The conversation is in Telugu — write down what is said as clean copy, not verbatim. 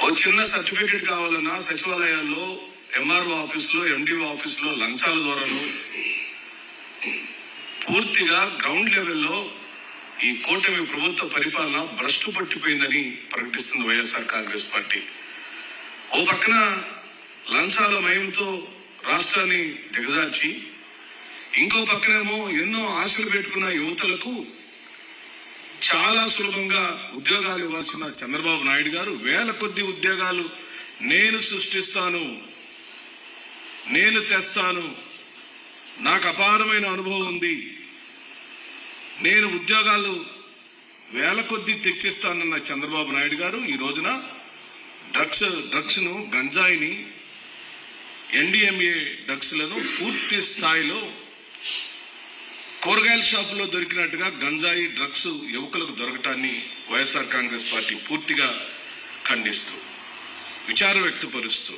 ఓ చిన్న సర్టిఫికేట్ కావాలన్నా సచివాలయాల్లో, ఎంఆర్ఓ ఆఫీసులో, ఎండిఓ ఆఫీసులో లంచాల ద్వారాను పూర్తిగా గ్రౌండ్ లెవెల్లో ఈ కూటమి ప్రభుత్వ పరిపాలన భ్రష్టు పట్టిపోయిందని ప్రకటిస్తుంది వైఎస్ఆర్ కాంగ్రెస్ పార్టీ. ఓ పక్కన లంచాల మయంతో రాష్ట్రాన్ని దిగజార్చి, ఇంకో పక్కనేమో ఎన్నో ఆశలు పెట్టుకున్న యువతలకు చాలా సులభంగా ఉద్యోగాలు ఇవ్వాల్సిన చంద్రబాబు నాయుడు గారు వేల కొద్ది ఉద్యోగాలు నేను సృష్టిస్తాను, నేను తెస్తాను, నాకు అపారమైన అనుభవం ఉంది, నేను ఉద్యోగాలు వేల కొద్ది తెచ్చిస్తానన్న చంద్రబాబు నాయుడు గారు ఈ రోజున డ్రగ్స్ను, గంజాయిని, ఎన్డీఎంఏ డ్రగ్స్లను పూర్తి స్థాయిలో కూరగాయల షాపుల్లో దొరికినట్టుగా గంజాయి, డ్రగ్స్ యువకులకు దొరకటాన్ని వైఎస్ఆర్ కాంగ్రెస్ పార్టీ పూర్తిగా ఖండిస్తూ, విచారం వ్యక్తపరుస్తూ